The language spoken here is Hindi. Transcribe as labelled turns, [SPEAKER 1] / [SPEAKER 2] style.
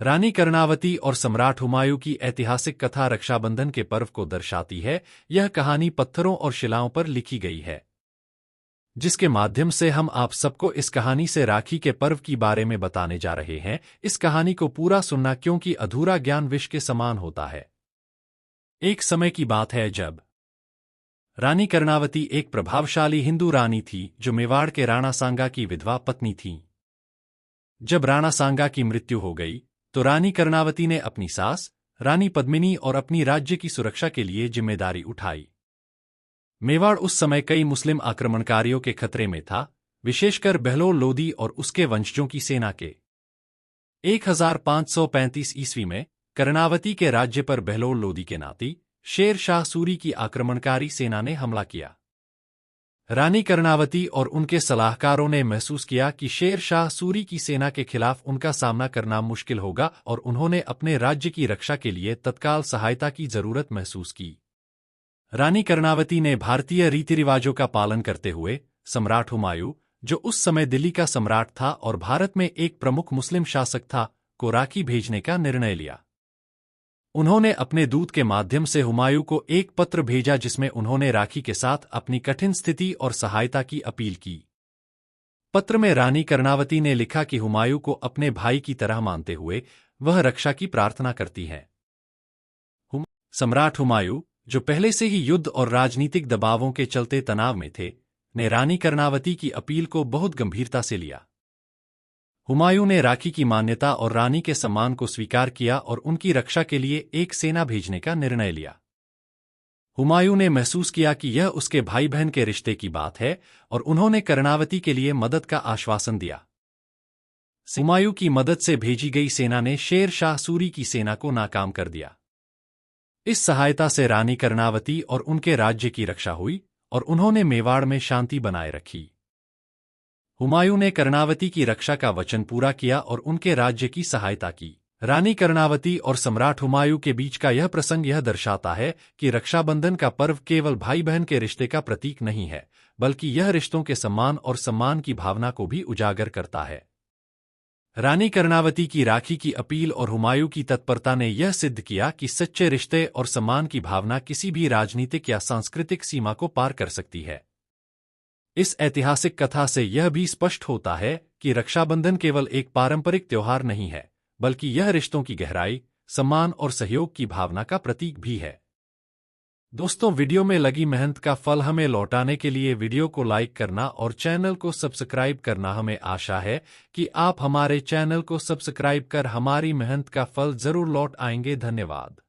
[SPEAKER 1] रानी कर्णावती और सम्राट हुमायूं की ऐतिहासिक कथा रक्षाबंधन के पर्व को दर्शाती है। यह कहानी पत्थरों और शिलाओं पर लिखी गई है, जिसके माध्यम से हम आप सबको इस कहानी से राखी के पर्व की बारे में बताने जा रहे हैं। इस कहानी को पूरा सुनना, क्योंकि अधूरा ज्ञान विष के समान होता है। एक समय की बात है जब रानी कर्णावती एक प्रभावशाली हिंदू रानी थी, जो मेवाड़ के राणा सांगा की विधवा पत्नी थी। जब राणा सांगा की मृत्यु हो गई, तो रानी कर्णावती ने अपनी सास रानी पद्मिनी और अपनी राज्य की सुरक्षा के लिए जिम्मेदारी उठाई। मेवाड़ उस समय कई मुस्लिम आक्रमणकारियों के खतरे में था, विशेषकर बहलोल लोदी और उसके वंशजों की सेना के। 1535 ईस्वी में कर्णावती के राज्य पर बहलोल लोदी के नाती शेर शाह सूरी की आक्रमणकारी सेना ने हमला किया। रानी कर्णावती और उनके सलाहकारों ने महसूस किया कि शेर शाह सूरी की सेना के खिलाफ उनका सामना करना मुश्किल होगा, और उन्होंने अपने राज्य की रक्षा के लिए तत्काल सहायता की जरूरत महसूस की। रानी कर्णावती ने भारतीय रीति रिवाजों का पालन करते हुए सम्राट हुमायूं, जो उस समय दिल्ली का सम्राट था और भारत में एक प्रमुख मुस्लिम शासक था, को राखी भेजने का निर्णय लिया। उन्होंने अपने दूत के माध्यम से हुमायूं को एक पत्र भेजा, जिसमें उन्होंने राखी के साथ अपनी कठिन स्थिति और सहायता की अपील की। पत्र में रानी कर्णावती ने लिखा कि हुमायूं को अपने भाई की तरह मानते हुए वह रक्षा की प्रार्थना करती है। सम्राट हुमायूं, जो पहले से ही युद्ध और राजनीतिक दबावों के चलते तनाव में थे, ने रानी कर्णावती की अपील को बहुत गंभीरता से लिया। हुमायूं ने राखी की मान्यता और रानी के सम्मान को स्वीकार किया और उनकी रक्षा के लिए एक सेना भेजने का निर्णय लिया। हुमायूं ने महसूस किया कि यह उसके भाई बहन के रिश्ते की बात है, और उन्होंने कर्णावती के लिए मदद का आश्वासन दिया। हुमायूं की मदद से भेजी गई सेना ने शेर शाह सूरी की सेना को नाकाम कर दिया। इस सहायता से रानी कर्णावती और उनके राज्य की रक्षा हुई, और उन्होंने मेवाड़ में शांति बनाए रखी। हुमायूं ने कर्णावती की रक्षा का वचन पूरा किया और उनके राज्य की सहायता की। रानी कर्णावती और सम्राट हुमायूं के बीच का यह प्रसंग यह दर्शाता है कि रक्षाबंधन का पर्व केवल भाई बहन के रिश्ते का प्रतीक नहीं है, बल्कि यह रिश्तों के सम्मान की भावना को भी उजागर करता है। रानी कर्णावती की राखी की अपील और हुमायूं की तत्परता ने यह सिद्ध किया कि सच्चे रिश्ते और सम्मान की भावना किसी भी राजनीतिक या सांस्कृतिक सीमा को पार कर सकती है। इस ऐतिहासिक कथा से यह भी स्पष्ट होता है कि रक्षाबंधन केवल एक पारंपरिक त्योहार नहीं है, बल्कि यह रिश्तों की गहराई, सम्मान और सहयोग की भावना का प्रतीक भी है। दोस्तों, वीडियो में लगी मेहनत का फल हमें लौटाने के लिए वीडियो को लाइक करना और चैनल को सब्सक्राइब करना। हमें आशा है कि आप हमारे चैनल को सब्सक्राइब कर हमारी मेहनत का फल जरूर लौट आएंगे। धन्यवाद।